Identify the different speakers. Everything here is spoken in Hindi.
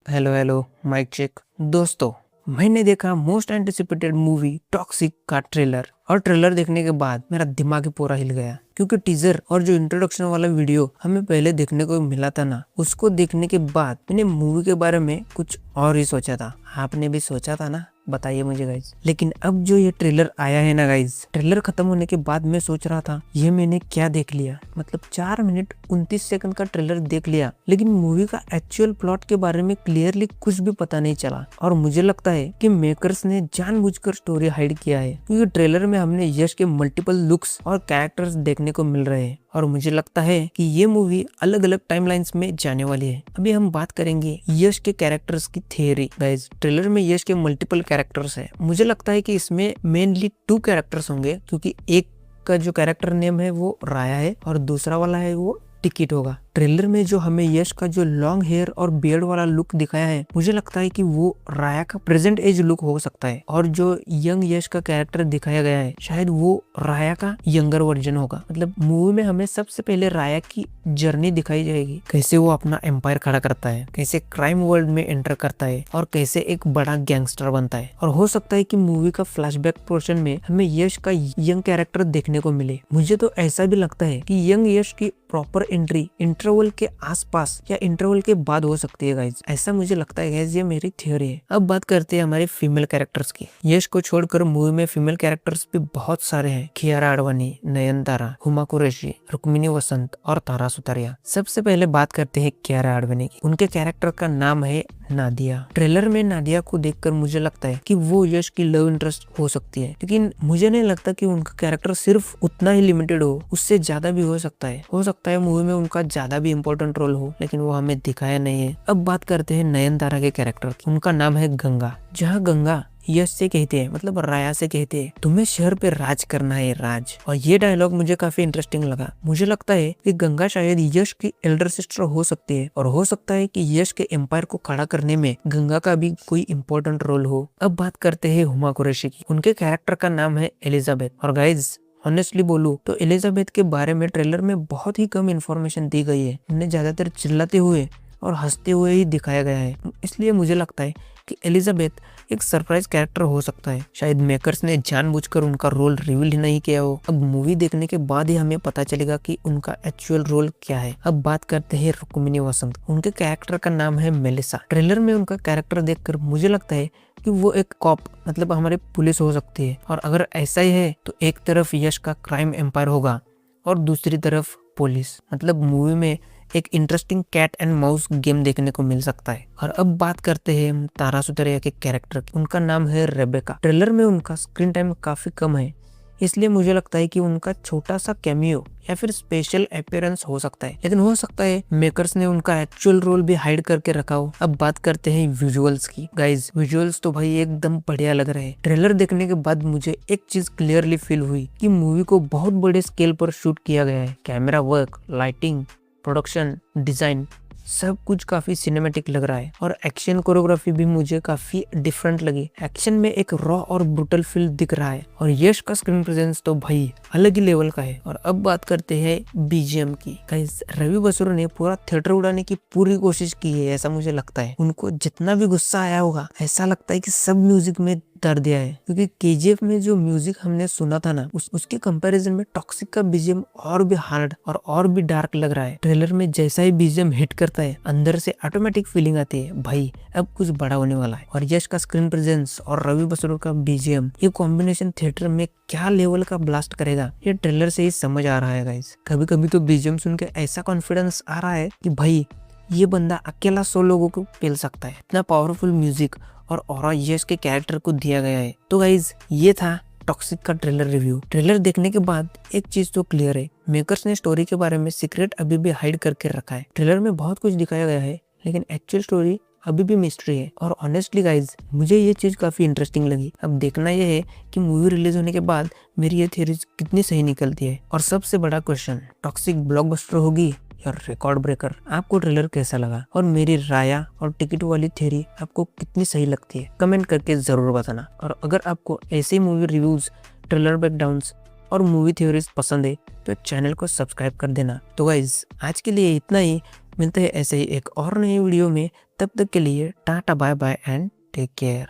Speaker 1: Hello hello mic check. दोस्तों, मैंने देखा मोस्ट एंटिसिपेटेड मूवी टॉक्सिक का ट्रेलर और ट्रेलर देखने के बाद मेरा दिमाग ही पूरा हिल गया, क्योंकि टीजर और जो इंट्रोडक्शन वाला वीडियो हमें पहले देखने को मिला था ना, उसको देखने के बाद मैंने मूवी के बारे में कुछ और ही सोचा था। आपने भी सोचा था ना? बताइए मुझे गाइज। लेकिन अब जो ये ट्रेलर आया है ना गाइज, ट्रेलर खत्म होने के बाद मैं सोच रहा था ये मैंने क्या देख लिया। मतलब 4 मिनट 29 सेकंड का ट्रेलर देख लिया, लेकिन मूवी का एक्चुअल प्लॉट के बारे में क्लियरली कुछ भी पता नहीं चला। और मुझे लगता है कि मेकर्स ने जानबूझकर स्टोरी हाइड किया है, क्योंकि ट्रेलर में हमने यश के मल्टीपल लुक्स और कैरेक्टर्स देखने को मिल रहे हैं। और मुझे लगता है कि ये मूवी अलग अलग टाइमलाइंस में जाने वाली है। अभी हम बात करेंगे यश के कैरेक्टर्स की थियरी। गाइस, ट्रेलर में यश के मल्टीपल कैरेक्टर्स है। मुझे लगता है कि इसमें मेनली 2 कैरेक्टर्स होंगे, क्योंकि एक का जो कैरेक्टर नेम है वो राया है और दूसरा वाला है वो टिकट होगा। ट्रेलर में जो हमें यश का जो लॉन्ग हेयर और बियर्ड वाला लुक दिखाया है, मुझे लगता है कि वो राया का प्रेजेंट एज लुक हो सकता है। और जो यंग यश का कैरेक्टर दिखाया गया है, शायद वो राया का यंगर वर्जन होगा। मतलब मूवी में हमें सबसे पहले राया की जर्नी दिखाई जाएगी, कैसे वो अपना एम्पायर खड़ा करता है, कैसे क्राइम वर्ल्ड में एंटर करता है और कैसे एक बड़ा गैंगस्टर बनता है। और हो सकता है कि मूवी का फ्लैशबैक पोर्शन में हमें यश का यंग कैरेक्टर देखने को मिले। मुझे तो ऐसा भी लगता है कि यंग यश की प्रॉपर एंट्री इंटरवल के आसपास या इंटरवल के बाद हो सकती है गाइज। ऐसा मुझे लगता है गाइज, ये मेरी थ्योरी है। अब बात करते हैं हमारे फीमेल कैरेक्टर्स की। यश को छोड़कर मूवी में फीमेल कैरेक्टर्स भी बहुत सारे हैं। कियारा आडवाणी, नयनतारा, हुमा कुरैशी, रुक्मिणी वसंत और तारा सुतारिया। सबसे पहले बात करते हैं कियारा आडवाणी की। उनके कैरेक्टर का नाम है नादिया। ट्रेलर में नादिया को देखकर मुझे लगता है कि वो यश की लव इंटरेस्ट हो सकती है, लेकिन मुझे नहीं लगता कि उनका कैरेक्टर सिर्फ उतना ही लिमिटेड हो, उससे ज्यादा भी हो सकता है मूवी में उनका ज्यादा भी इम्पोर्टेंट रोल हो, लेकिन वो हमें दिखाया नहीं है। अब बात करते हैं नयनतारा के कैरेक्टर की। उनका नाम है गंगा। जहाँ गंगा यश से कहते हैं, मतलब राया से कहते हैं, तुम्हें शहर पे राज करना है, राज। और ये डायलॉग मुझे काफी इंटरेस्टिंग लगा। मुझे लगता है कि गंगा शायद यश की एल्डर सिस्टर हो सकती है, और हो सकता है कि यश के एम्पायर को खड़ा करने में गंगा का भी कोई इम्पोर्टेंट रोल हो। अब बात करते हैं हुमा कुरैशी की। उनके कैरेक्टर का नाम है एलिजाबेथ। और गाइज, ऑनेस्टली बोलूं तो एलिजाबेथ के बारे में ट्रेलर में बहुत ही कम इन्फॉर्मेशन दी गई है। उन्हें ज्यादातर चिल्लाते हुए और हंसते हुए ही दिखाया गया है, इसलिए मुझे लगता है कि एलिजाबेथ एक सरप्राइज कैरेक्टर हो सकता है। शायद मेकर्स ने जानबूझकर उनका रोल रिवील ही नहीं किया हो। अब मूवी देखने के बाद ही हमें पता चलेगा कि उनका एक्चुअल रोल क्या है। अब बात करते हैं रुक्मिणी वसंत। उनके कैरेक्टर का नाम है मेलिसा। ट्रेलर में उनका कैरेक्टर देखकर मुझे लगता है कि वो एक कॉप, मतलब हमारे पुलिस हो सकती है। और अगर ऐसा ही है तो एक तरफ यश का क्राइम एम्पायर होगा और दूसरी तरफ पुलिस। मतलब मूवी में एक interesting cat and mouse game देखने को मिल सकता है। और अब बात करते हैं तारा सुतारिया के कैरेक्टर की। उनका नाम है रेबेका। ट्रेलर में उनका स्क्रीन टाइम काफी कम है, इसलिए मुझे लगता है कि उनका छोटा सा कैमियो या फिर स्पेशल अपीयरेंस हो सकता है, लेकिन हो सकता है मेकर्स ने उनका एक्चुअल रोल भी हाइड करके रखा हो। अब बात करते हैं विजुअल्स की। गाइज, विजुअल्स तो भाई एकदम बढ़िया लग रहे हैं। ट्रेलर देखने के बाद मुझे एक चीज क्लियरली फील हुई कि मूवी को बहुत बड़े स्केल पर शूट किया गया है। Camera work, lighting, production design, सब कुछ काफी सिनेमैटिक लग रहा है। और एक्शन कोरियोग्राफी भी मुझे काफी डिफरेंट लगी। एक्शन में एक रॉ और ब्रूटल फील दिख रहा है, और यश का स्क्रीन प्रेजेंस तो भाई अलग ही लेवल का है। और अब बात करते हैं बीजीएम की। गाइस, रवि बसरू ने पूरा थिएटर उड़ाने की पूरी कोशिश की है, ऐसा मुझे लगता है। उनको जितना भी गुस्सा आया होगा, ऐसा लगता है कि सब म्यूजिक में दर दिया है, क्योंकि केजीएफ में जो म्यूजिक हमने सुना था ना, उसके कंपैरिजन में टॉक्सिक का बीजीएम और भी हार्ड और भी डार्क लग रहा है। ट्रेलर में जैसा ही बीजीएम हिट करता है, अंदर से ऑटोमेटिक फीलिंग आती है, भाई अब कुछ बड़ा होने वाला है। और यश का स्क्रीन प्रेजेंस और रवि बसरू का बीजीएम, ये कॉम्बिनेशन थिएटर में क्या लेवल का ब्लास्ट करेगा, ये ट्रेलर से ही समझ आ रहा है गाइस। कभी कभी तो बीजीएम सुन के ऐसा कॉन्फिडेंस आ रहा है कि भाई ये बंदा अकेला 100 लोगों को पेल सकता है। इतना पावरफुल म्यूजिक और ऑरा यश के कैरेक्टर को दिया गया है। तो गाइज, ये था टॉक्सिक का ट्रेलर रिव्यू। ट्रेलर देखने के बाद एक चीज तो क्लियर है, मेकर्स ने स्टोरी के बारे में सीक्रेट अभी भी हाइड करके रखा है। ट्रेलर में बहुत कुछ दिखाया गया है, लेकिन एक्चुअल स्टोरी अभी भी मिस्ट्री है। और ऑनेस्टली गाइज, मुझे ये चीज काफी इंटरेस्टिंग लगी। अब देखना यह है कि मूवी रिलीज होने के बाद मेरी ये थ्योरीज कितनी सही निकलती है। और सबसे बड़ा क्वेश्चन, टॉक्सिक ब्लॉकबस्टर होगी या रिकॉर्ड ब्रेकर? आपको ट्रेलर कैसा लगा, और मेरी राया और टिकट वाली थ्योरी आपको कितनी सही लगती है? कमेंट करके जरूर बताना। और अगर आपको ऐसे मूवी रिव्यूज, ट्रेलर ब्रेकडाउन्स और मूवी थ्योरीज पसंद है तो चैनल को सब्सक्राइब कर देना। तो गाइज, आज के लिए इतना ही। मिलते हैं ऐसे ही एक और नई वीडियो में, तब तक के लिए tata bye bye and take care.